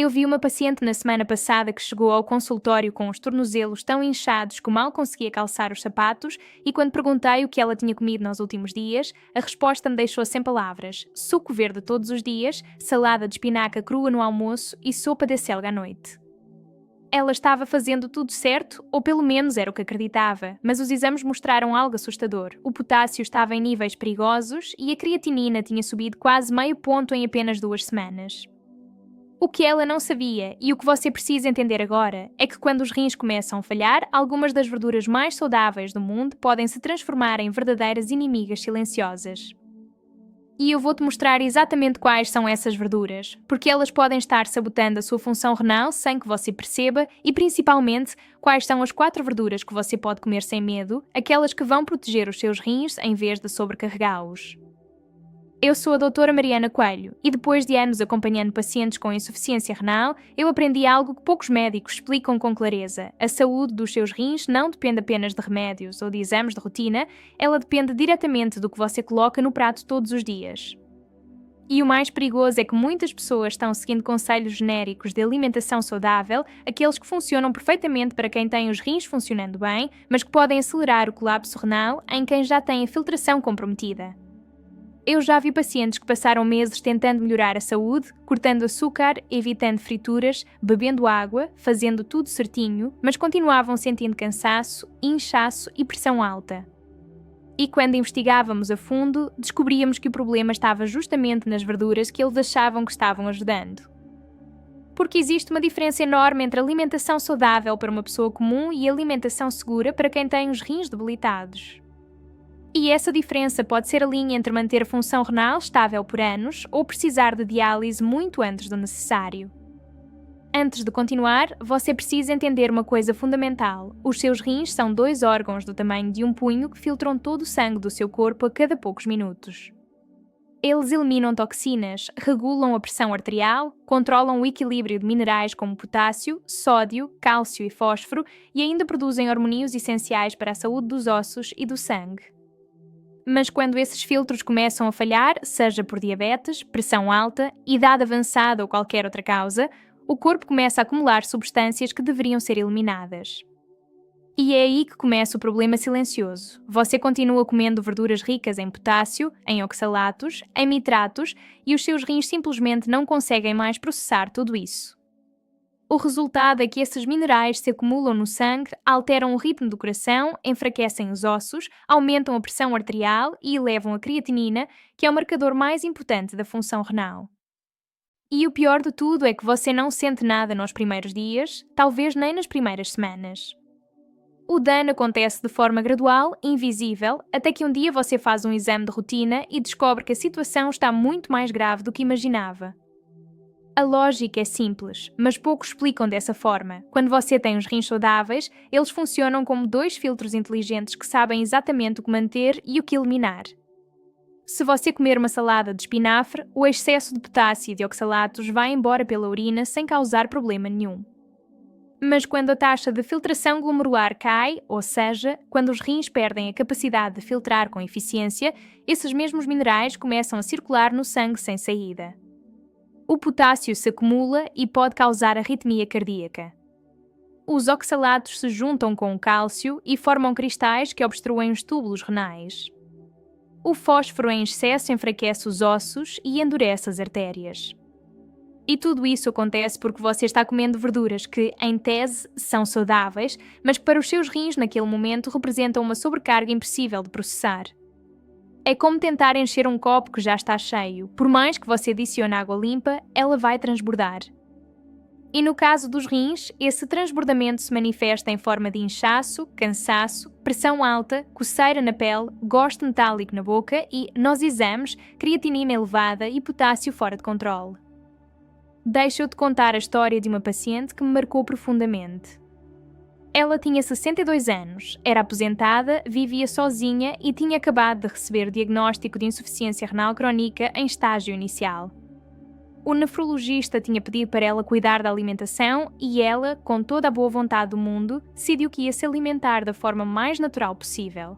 Eu vi uma paciente na semana passada que chegou ao consultório com os tornozelos tão inchados que mal conseguia calçar os sapatos e quando perguntei o que ela tinha comido nos últimos dias, a resposta me deixou sem palavras. Suco verde todos os dias, salada de espinaca crua no almoço e sopa de acelga à noite. Ela estava fazendo tudo certo, ou pelo menos era o que acreditava, mas os exames mostraram algo assustador. O potássio estava em níveis perigosos e a creatinina tinha subido quase meio ponto em apenas 2 semanas. O que ela não sabia, e o que você precisa entender agora, é que quando os rins começam a falhar, algumas das verduras mais saudáveis do mundo podem se transformar em verdadeiras inimigas silenciosas. E eu vou-te mostrar exatamente quais são essas verduras, porque elas podem estar sabotando a sua função renal sem que você perceba e, principalmente, quais são as 4 verduras que você pode comer sem medo, aquelas que vão proteger os seus rins em vez de sobrecarregá-los. Eu sou a doutora Mariana Coelho e depois de anos acompanhando pacientes com insuficiência renal, eu aprendi algo que poucos médicos explicam com clareza. A saúde dos seus rins não depende apenas de remédios ou de exames de rotina, ela depende diretamente do que você coloca no prato todos os dias. E o mais perigoso é que muitas pessoas estão seguindo conselhos genéricos de alimentação saudável, aqueles que funcionam perfeitamente para quem tem os rins funcionando bem, mas que podem acelerar o colapso renal em quem já tem a filtração comprometida. Eu já vi pacientes que passaram meses tentando melhorar a saúde, cortando açúcar, evitando frituras, bebendo água, fazendo tudo certinho, mas continuavam sentindo cansaço, inchaço e pressão alta. E quando investigávamos a fundo, descobríamos que o problema estava justamente nas verduras que eles achavam que estavam ajudando. Porque existe uma diferença enorme entre alimentação saudável para uma pessoa comum e alimentação segura para quem tem os rins debilitados. E essa diferença pode ser a linha entre manter a função renal estável por anos ou precisar de diálise muito antes do necessário. Antes de continuar, você precisa entender uma coisa fundamental. Os seus rins são 2 órgãos do tamanho de um punho que filtram todo o sangue do seu corpo a cada poucos minutos. Eles eliminam toxinas, regulam a pressão arterial, controlam o equilíbrio de minerais como potássio, sódio, cálcio e fósforo e ainda produzem hormônios essenciais para a saúde dos ossos e do sangue. Mas quando esses filtros começam a falhar, seja por diabetes, pressão alta, idade avançada ou qualquer outra causa, o corpo começa a acumular substâncias que deveriam ser eliminadas. E é aí que começa o problema silencioso. Você continua comendo verduras ricas em potássio, em oxalatos, em nitratos e os seus rins simplesmente não conseguem mais processar tudo isso. O resultado é que esses minerais se acumulam no sangue, alteram o ritmo do coração, enfraquecem os ossos, aumentam a pressão arterial e elevam a creatinina, que é o marcador mais importante da função renal. E o pior de tudo é que você não sente nada nos primeiros dias, talvez nem nas primeiras semanas. O dano acontece de forma gradual, invisível, até que um dia você faz um exame de rotina e descobre que a situação está muito mais grave do que imaginava. A lógica é simples, mas poucos explicam dessa forma. Quando você tem os rins saudáveis, eles funcionam como 2 filtros inteligentes que sabem exatamente o que manter e o que eliminar. Se você comer uma salada de espinafre, o excesso de potássio e de oxalatos vai embora pela urina sem causar problema nenhum. Mas quando a taxa de filtração glomerular cai, ou seja, quando os rins perdem a capacidade de filtrar com eficiência, esses mesmos minerais começam a circular no sangue sem saída. O potássio se acumula e pode causar arritmia cardíaca. Os oxalatos se juntam com o cálcio e formam cristais que obstruem os túbulos renais. O fósforo em excesso enfraquece os ossos e endurece as artérias. E tudo isso acontece porque você está comendo verduras que, em tese, são saudáveis, mas que para os seus rins naquele momento representam uma sobrecarga impossível de processar. É como tentar encher um copo que já está cheio. Por mais que você adicione água limpa, ela vai transbordar. E no caso dos rins, esse transbordamento se manifesta em forma de inchaço, cansaço, pressão alta, coceira na pele, gosto metálico na boca e, nos exames, creatinina elevada e potássio fora de controle. Deixa-eu-te contar a história de uma paciente que me marcou profundamente. Ela tinha 62 anos, era aposentada, vivia sozinha e tinha acabado de receber diagnóstico de insuficiência renal crónica em estágio inicial. O nefrologista tinha pedido para ela cuidar da alimentação e ela, com toda a boa vontade do mundo, decidiu que ia se alimentar da forma mais natural possível.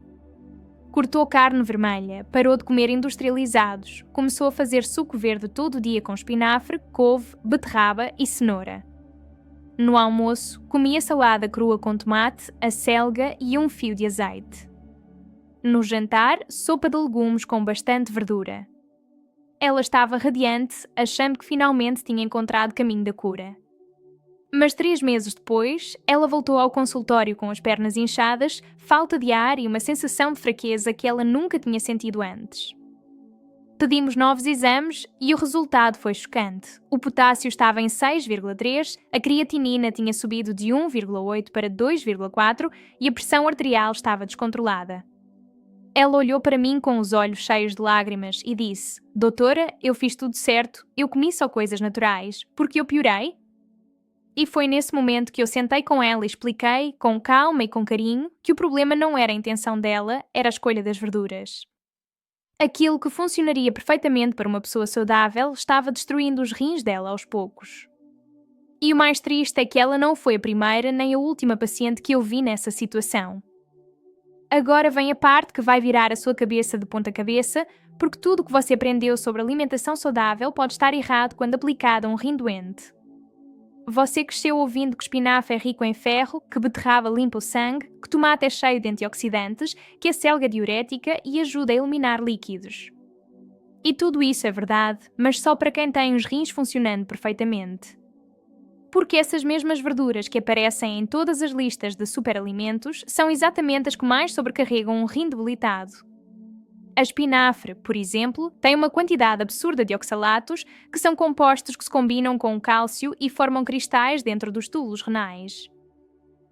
Cortou carne vermelha, parou de comer industrializados, começou a fazer suco verde todo o dia com espinafre, couve, beterraba e cenoura. No almoço, comia salada crua com tomate, acelga e um fio de azeite. No jantar, sopa de legumes com bastante verdura. Ela estava radiante, achando que finalmente tinha encontrado caminho da cura. Mas 3 meses depois, ela voltou ao consultório com as pernas inchadas, falta de ar e uma sensação de fraqueza que ela nunca tinha sentido antes. Pedimos novos exames e o resultado foi chocante. O potássio estava em 6,3, a creatinina tinha subido de 1,8 para 2,4 e a pressão arterial estava descontrolada. Ela olhou para mim com os olhos cheios de lágrimas e disse: "Doutora, eu fiz tudo certo, eu comi só coisas naturais, porque eu piorei?" E foi nesse momento que eu sentei com ela e expliquei, com calma e com carinho, que o problema não era a intenção dela, era a escolha das verduras. Aquilo que funcionaria perfeitamente para uma pessoa saudável estava destruindo os rins dela aos poucos. E o mais triste é que ela não foi a primeira nem a última paciente que eu vi nessa situação. Agora vem a parte que vai virar a sua cabeça de ponta cabeça, porque tudo o que você aprendeu sobre alimentação saudável pode estar errado quando aplicado a um rim doente. Você cresceu ouvindo que espinafre é rico em ferro, que beterraba limpa o sangue, que tomate é cheio de antioxidantes, que a selga é diurética e ajuda a eliminar líquidos. E tudo isso é verdade, mas só para quem tem os rins funcionando perfeitamente. Porque essas mesmas verduras que aparecem em todas as listas de superalimentos são exatamente as que mais sobrecarregam um rim debilitado. A espinafre, por exemplo, tem uma quantidade absurda de oxalatos, que são compostos que se combinam com o cálcio e formam cristais dentro dos túbulos renais.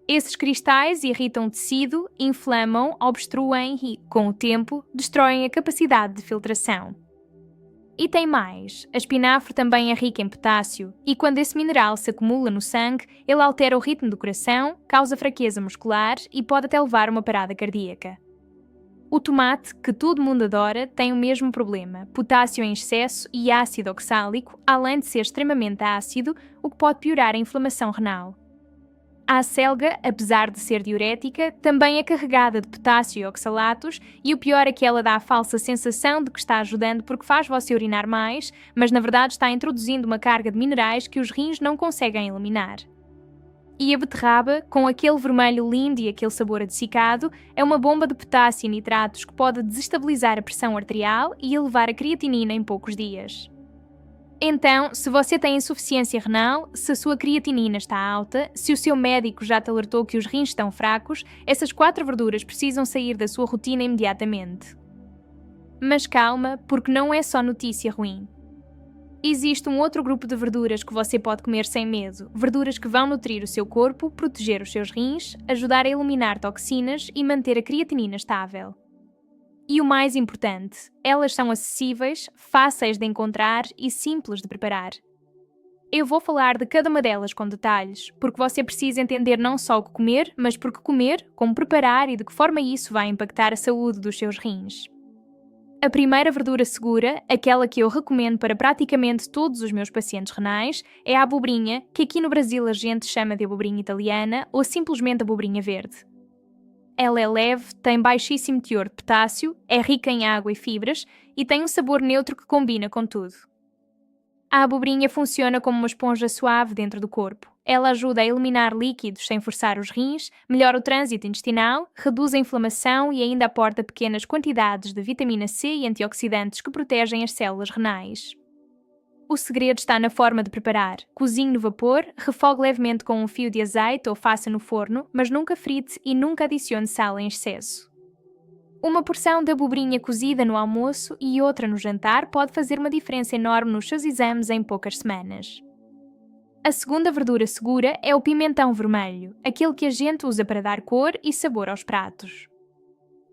Esses cristais irritam o tecido, inflamam, obstruem e, com o tempo, destroem a capacidade de filtração. E tem mais, a espinafre também é rica em potássio, e quando esse mineral se acumula no sangue, ele altera o ritmo do coração, causa fraqueza muscular e pode até levar a uma parada cardíaca. O tomate, que todo mundo adora, tem o mesmo problema, potássio em excesso e ácido oxálico, além de ser extremamente ácido, o que pode piorar a inflamação renal. A acelga, apesar de ser diurética, também é carregada de potássio e oxalatos, e o pior é que ela dá a falsa sensação de que está ajudando porque faz você urinar mais, mas na verdade está introduzindo uma carga de minerais que os rins não conseguem eliminar. E a beterraba, com aquele vermelho lindo e aquele sabor adocicado, é uma bomba de potássio e nitratos que pode desestabilizar a pressão arterial e elevar a creatinina em poucos dias. Então, se você tem insuficiência renal, se a sua creatinina está alta, se o seu médico já te alertou que os rins estão fracos, essas 4 verduras precisam sair da sua rotina imediatamente. Mas calma, porque não é só notícia ruim. Existe um outro grupo de verduras que você pode comer sem medo, verduras que vão nutrir o seu corpo, proteger os seus rins, ajudar a eliminar toxinas e manter a creatinina estável. E o mais importante, elas são acessíveis, fáceis de encontrar e simples de preparar. Eu vou falar de cada uma delas com detalhes, porque você precisa entender não só o que comer, mas por que comer, como preparar e de que forma isso vai impactar a saúde dos seus rins. A primeira verdura segura, aquela que eu recomendo para praticamente todos os meus pacientes renais, é a abobrinha, que aqui no Brasil a gente chama de abobrinha italiana ou simplesmente abobrinha verde. Ela é leve, tem baixíssimo teor de potássio, é rica em água e fibras e tem um sabor neutro que combina com tudo. A abobrinha funciona como uma esponja suave dentro do corpo. Ela ajuda a eliminar líquidos sem forçar os rins, melhora o trânsito intestinal, reduz a inflamação e ainda aporta pequenas quantidades de vitamina C e antioxidantes que protegem as células renais. O segredo está na forma de preparar. Cozinhe no vapor, refogue levemente com um fio de azeite ou faça no forno, mas nunca frite e nunca adicione sal em excesso. Uma porção de abobrinha cozida no almoço e outra no jantar pode fazer uma diferença enorme nos seus exames em poucas semanas. A segunda verdura segura é o pimentão vermelho, aquele que a gente usa para dar cor e sabor aos pratos.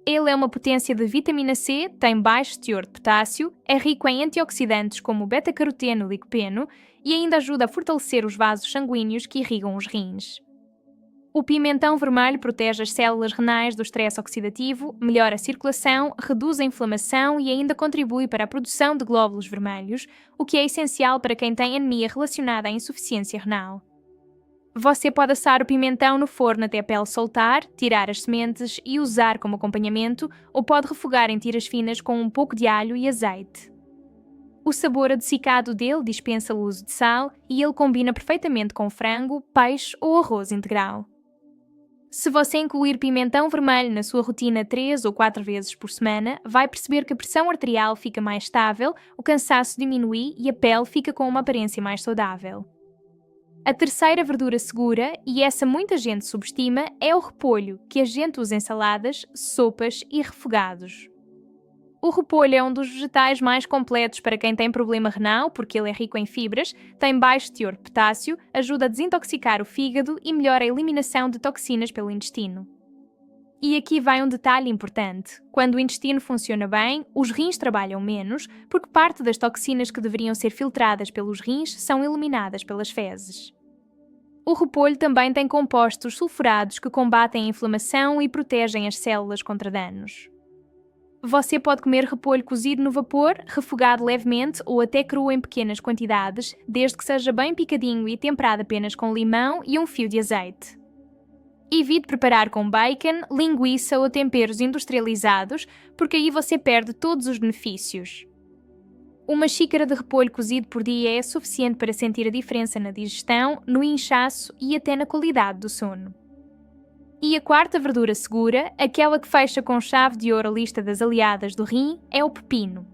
Ele é uma potência de vitamina C, tem baixo teor de potássio, é rico em antioxidantes como o beta-caroteno e licopeno e ainda ajuda a fortalecer os vasos sanguíneos que irrigam os rins. O pimentão vermelho protege as células renais do estresse oxidativo, melhora a circulação, reduz a inflamação e ainda contribui para a produção de glóbulos vermelhos, o que é essencial para quem tem anemia relacionada à insuficiência renal. Você pode assar o pimentão no forno até a pele soltar, tirar as sementes e usar como acompanhamento, ou pode refogar em tiras finas com um pouco de alho e azeite. O sabor adocicado dele dispensa o uso de sal e ele combina perfeitamente com frango, peixe ou arroz integral. Se você incluir pimentão vermelho na sua rotina 3 ou 4 vezes por semana, vai perceber que a pressão arterial fica mais estável, o cansaço diminui e a pele fica com uma aparência mais saudável. A terceira verdura segura, e essa muita gente subestima, é o repolho, que a gente usa em saladas, sopas e refogados. O repolho é um dos vegetais mais completos para quem tem problema renal, porque ele é rico em fibras, tem baixo teor de potássio, ajuda a desintoxicar o fígado e melhora a eliminação de toxinas pelo intestino. E aqui vai um detalhe importante. Quando o intestino funciona bem, os rins trabalham menos, porque parte das toxinas que deveriam ser filtradas pelos rins são eliminadas pelas fezes. O repolho também tem compostos sulfurados que combatem a inflamação e protegem as células contra danos. Você pode comer repolho cozido no vapor, refogado levemente ou até cru em pequenas quantidades, desde que seja bem picadinho e temperado apenas com limão e um fio de azeite. Evite preparar com bacon, linguiça ou temperos industrializados, porque aí você perde todos os benefícios. Uma xícara de repolho cozido por dia é suficiente para sentir a diferença na digestão, no inchaço e até na qualidade do sono. E a quarta verdura segura, aquela que fecha com chave de ouro a lista das aliadas do rim, é o pepino.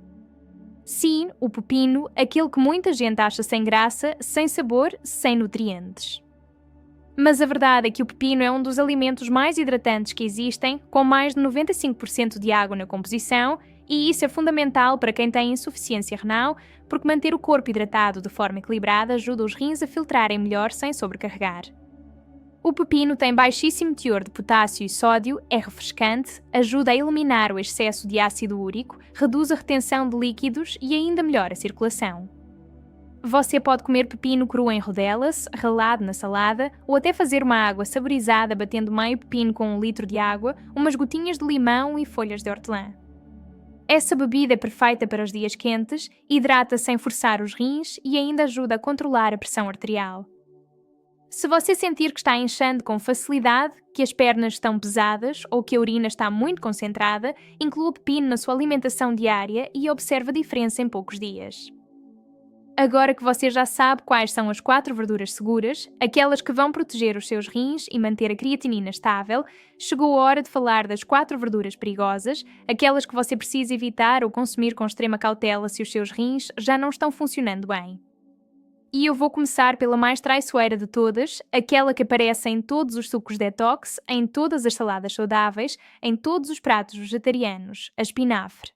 Sim, o pepino, aquele que muita gente acha sem graça, sem sabor, sem nutrientes. Mas a verdade é que o pepino é um dos alimentos mais hidratantes que existem, com mais de 95% de água na composição, e isso é fundamental para quem tem insuficiência renal, porque manter o corpo hidratado de forma equilibrada ajuda os rins a filtrarem melhor sem sobrecarregar. O pepino tem baixíssimo teor de potássio e sódio, é refrescante, ajuda a eliminar o excesso de ácido úrico, reduz a retenção de líquidos e ainda melhora a circulação. Você pode comer pepino cru em rodelas, ralado na salada, ou até fazer uma água saborizada batendo meio pepino com 1 litro de água, umas gotinhas de limão e folhas de hortelã. Essa bebida é perfeita para os dias quentes, hidrata sem forçar os rins e ainda ajuda a controlar a pressão arterial. Se você sentir que está inchando com facilidade, que as pernas estão pesadas ou que a urina está muito concentrada, inclua o pepino na sua alimentação diária e observe a diferença em poucos dias. Agora que você já sabe quais são as 4 verduras seguras, aquelas que vão proteger os seus rins e manter a creatinina estável, chegou a hora de falar das 4 verduras perigosas, aquelas que você precisa evitar ou consumir com extrema cautela se os seus rins já não estão funcionando bem. E eu vou começar pela mais traiçoeira de todas, aquela que aparece em todos os sucos detox, em todas as saladas saudáveis, em todos os pratos vegetarianos, a espinafre.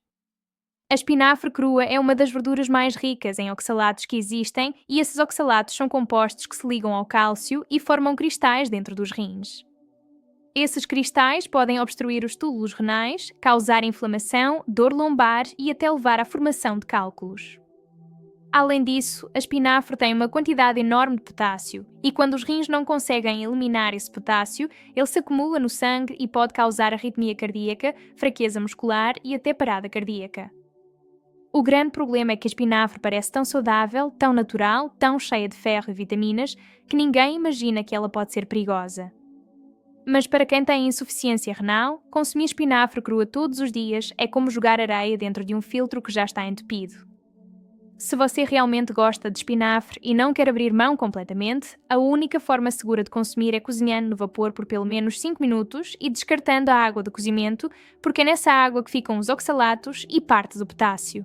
A espinafre crua é uma das verduras mais ricas em oxalatos que existem e esses oxalatos são compostos que se ligam ao cálcio e formam cristais dentro dos rins. Esses cristais podem obstruir os túbulos renais, causar inflamação, dor lombar e até levar à formação de cálculos. Além disso, a espinafre tem uma quantidade enorme de potássio e quando os rins não conseguem eliminar esse potássio, ele se acumula no sangue e pode causar arritmia cardíaca, fraqueza muscular e até parada cardíaca. O grande problema é que a espinafre parece tão saudável, tão natural, tão cheia de ferro e vitaminas, que ninguém imagina que ela pode ser perigosa. Mas para quem tem insuficiência renal, consumir espinafre crua todos os dias é como jogar areia dentro de um filtro que já está entupido. Se você realmente gosta de espinafre e não quer abrir mão completamente, a única forma segura de consumir é cozinhando no vapor por pelo menos 5 minutos e descartando a água do cozimento, porque é nessa água que ficam os oxalatos e parte do potássio.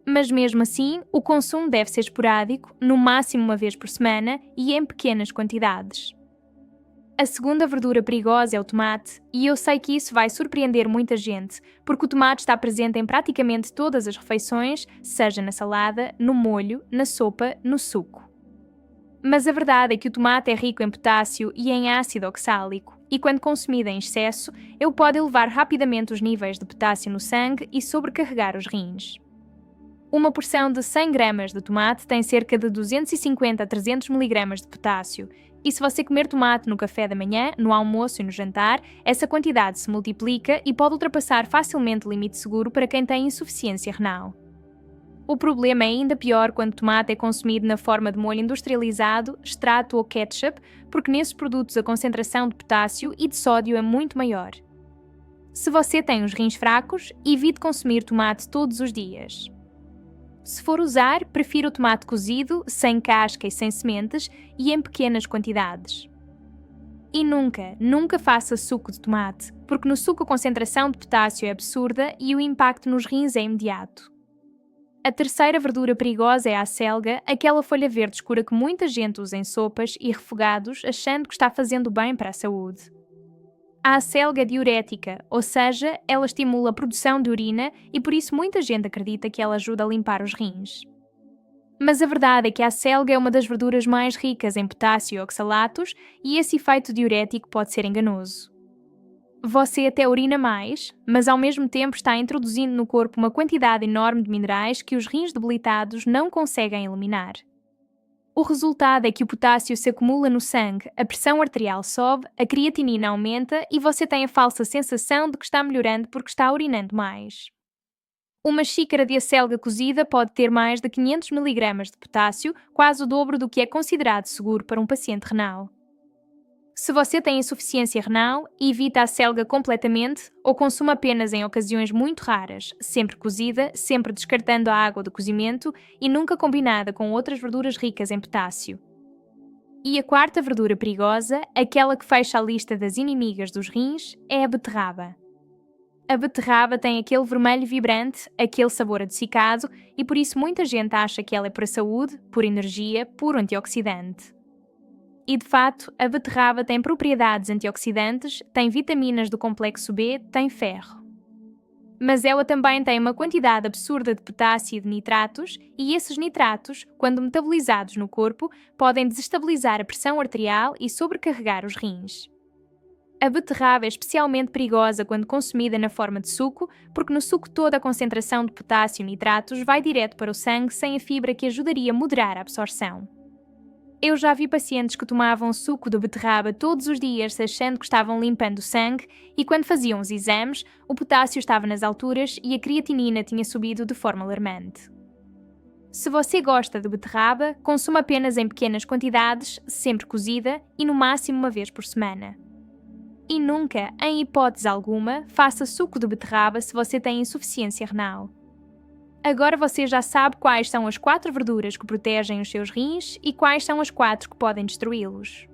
Mas mesmo assim, o consumo deve ser esporádico, no máximo uma vez por semana e em pequenas quantidades. A segunda verdura perigosa é o tomate, e eu sei que isso vai surpreender muita gente, porque o tomate está presente em praticamente todas as refeições, seja na salada, no molho, na sopa, no suco. Mas a verdade é que o tomate é rico em potássio e em ácido oxálico, e quando consumido em excesso, ele pode elevar rapidamente os níveis de potássio no sangue e sobrecarregar os rins. Uma porção de 100 gramas de tomate tem cerca de 250 a 300 mg de potássio, e se você comer tomate no café da manhã, no almoço e no jantar, essa quantidade se multiplica e pode ultrapassar facilmente o limite seguro para quem tem insuficiência renal. O problema é ainda pior quando o tomate é consumido na forma de molho industrializado, extrato ou ketchup, porque nesses produtos a concentração de potássio e de sódio é muito maior. Se você tem os rins fracos, evite consumir tomate todos os dias. Se for usar, prefira o tomate cozido, sem casca e sem sementes e em pequenas quantidades. E nunca faça suco de tomate, porque no suco a concentração de potássio é absurda e o impacto nos rins é imediato. A terceira verdura perigosa é a acelga, aquela folha verde escura que muita gente usa em sopas e refogados, achando que está fazendo bem para a saúde. A acelga é diurética, ou seja, ela estimula a produção de urina e por isso muita gente acredita que ela ajuda a limpar os rins. Mas a verdade é que a acelga é uma das verduras mais ricas em potássio e oxalatos e esse efeito diurético pode ser enganoso. Você até urina mais, mas ao mesmo tempo está introduzindo no corpo uma quantidade enorme de minerais que os rins debilitados não conseguem eliminar. O resultado é que o potássio se acumula no sangue, a pressão arterial sobe, a creatinina aumenta e você tem a falsa sensação de que está melhorando porque está urinando mais. Uma xícara de acelga cozida pode ter mais de 500 mg de potássio, quase o dobro do que é considerado seguro para um paciente renal. Se você tem insuficiência renal, evite a acelga completamente ou consuma apenas em ocasiões muito raras, sempre cozida, sempre descartando a água do cozimento e nunca combinada com outras verduras ricas em potássio. E a quarta verdura perigosa, aquela que fecha a lista das inimigas dos rins, é a beterraba. A beterraba tem aquele vermelho vibrante, aquele sabor adocicado e por isso muita gente acha que ela é por saúde, por energia, por antioxidante. E de fato, a beterraba tem propriedades antioxidantes, tem vitaminas do complexo B, tem ferro. Mas ela também tem uma quantidade absurda de potássio e de nitratos, e esses nitratos, quando metabolizados no corpo, podem desestabilizar a pressão arterial e sobrecarregar os rins. A beterraba é especialmente perigosa quando consumida na forma de suco, porque no suco toda a concentração de potássio e nitratos vai direto para o sangue sem a fibra que ajudaria a moderar a absorção. Eu já vi pacientes que tomavam suco de beterraba todos os dias achando que estavam limpando o sangue e quando faziam os exames, o potássio estava nas alturas e a creatinina tinha subido de forma alarmante. Se você gosta de beterraba, consuma apenas em pequenas quantidades, sempre cozida e no máximo uma vez por semana. E nunca, em hipótese alguma, faça suco de beterraba se você tem insuficiência renal. Agora você já sabe quais são as 4 verduras que protegem os seus rins e quais são as 4 que podem destruí-los.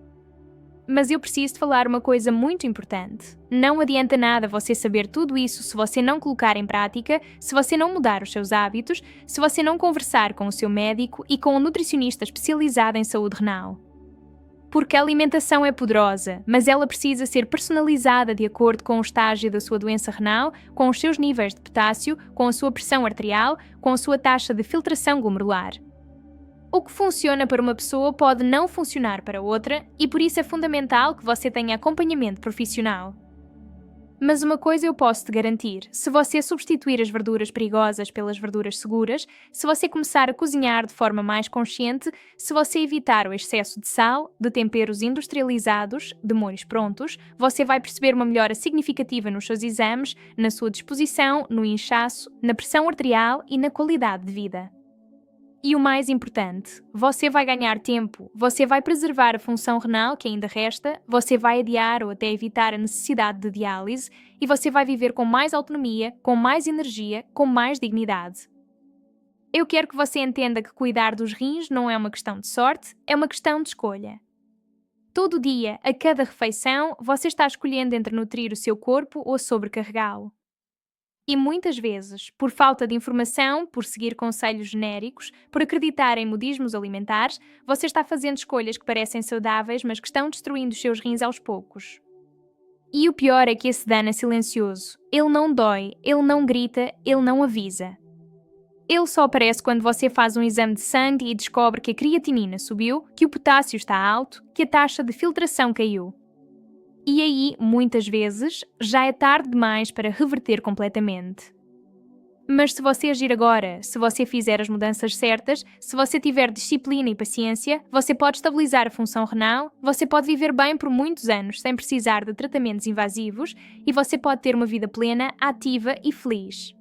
Mas eu preciso de falar uma coisa muito importante. Não adianta nada você saber tudo isso se você não colocar em prática, se você não mudar os seus hábitos, se você não conversar com o seu médico e com um nutricionista especializado em saúde renal. Porque a alimentação é poderosa, mas ela precisa ser personalizada de acordo com o estágio da sua doença renal, com os seus níveis de potássio, com a sua pressão arterial, com a sua taxa de filtração glomerular. O que funciona para uma pessoa pode não funcionar para outra e por isso é fundamental que você tenha acompanhamento profissional. Mas uma coisa eu posso te garantir, se você substituir as verduras perigosas pelas verduras seguras, se você começar a cozinhar de forma mais consciente, se você evitar o excesso de sal, de temperos industrializados, de molhos prontos, você vai perceber uma melhora significativa nos seus exames, na sua disposição, no inchaço, na pressão arterial e na qualidade de vida. E o mais importante, você vai ganhar tempo, você vai preservar a função renal que ainda resta, você vai adiar ou até evitar a necessidade de diálise e você vai viver com mais autonomia, com mais energia, com mais dignidade. Eu quero que você entenda que cuidar dos rins não é uma questão de sorte, é uma questão de escolha. Todo dia, a cada refeição, você está escolhendo entre nutrir o seu corpo ou sobrecarregá-lo. E muitas vezes, por falta de informação, por seguir conselhos genéricos, por acreditar em modismos alimentares, você está fazendo escolhas que parecem saudáveis, mas que estão destruindo os seus rins aos poucos. E o pior é que esse dano é silencioso. Ele não dói, ele não grita, ele não avisa. Ele só aparece quando você faz um exame de sangue e descobre que a creatinina subiu, que o potássio está alto, que a taxa de filtração caiu. E aí, muitas vezes, já é tarde demais para reverter completamente. Mas se você agir agora, se você fizer as mudanças certas, se você tiver disciplina e paciência, você pode estabilizar a função renal, você pode viver bem por muitos anos sem precisar de tratamentos invasivos e você pode ter uma vida plena, ativa e feliz.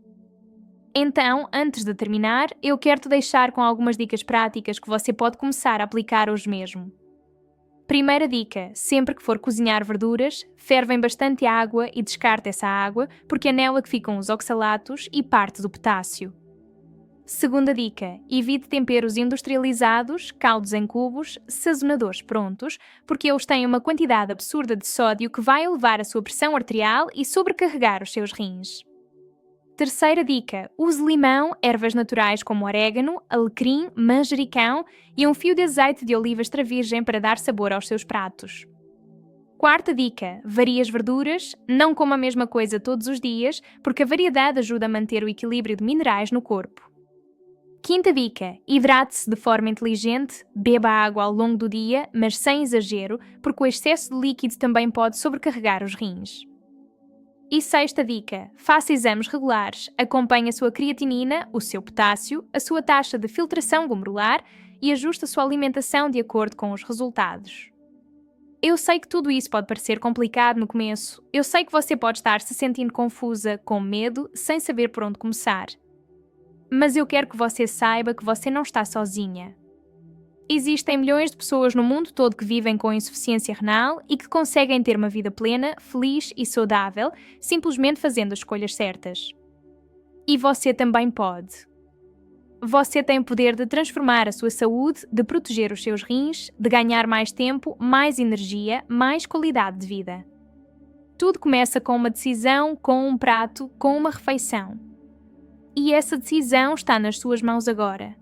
Então, antes de terminar, eu quero te deixar com algumas dicas práticas que você pode começar a aplicar hoje mesmo. Primeira dica: sempre que for cozinhar verduras, fervem bastante água e descarte essa água, porque é nela que ficam os oxalatos e parte do potássio. Segunda dica: evite temperos industrializados, caldos em cubos, sazonadores prontos, porque eles têm uma quantidade absurda de sódio que vai elevar a sua pressão arterial e sobrecarregar os seus rins. Terceira dica: use limão, ervas naturais como orégano, alecrim, manjericão e um fio de azeite de oliva extra virgem para dar sabor aos seus pratos. Quarta dica: varie as verduras, não coma a mesma coisa todos os dias, porque a variedade ajuda a manter o equilíbrio de minerais no corpo. Quinta dica: hidrate-se de forma inteligente, beba água ao longo do dia, mas sem exagero, porque o excesso de líquido também pode sobrecarregar os rins. E sexta dica: faça exames regulares, acompanhe a sua creatinina, o seu potássio, a sua taxa de filtração glomerular e ajuste a sua alimentação de acordo com os resultados. Eu sei que tudo isso pode parecer complicado no começo, eu sei que você pode estar se sentindo confusa, com medo, sem saber por onde começar. Mas eu quero que você saiba que você não está sozinha. Existem milhões de pessoas no mundo todo que vivem com insuficiência renal e que conseguem ter uma vida plena, feliz e saudável, simplesmente fazendo as escolhas certas. E você também pode. Você tem o poder de transformar a sua saúde, de proteger os seus rins, de ganhar mais tempo, mais energia, mais qualidade de vida. Tudo começa com uma decisão, com um prato, com uma refeição. E essa decisão está nas suas mãos agora.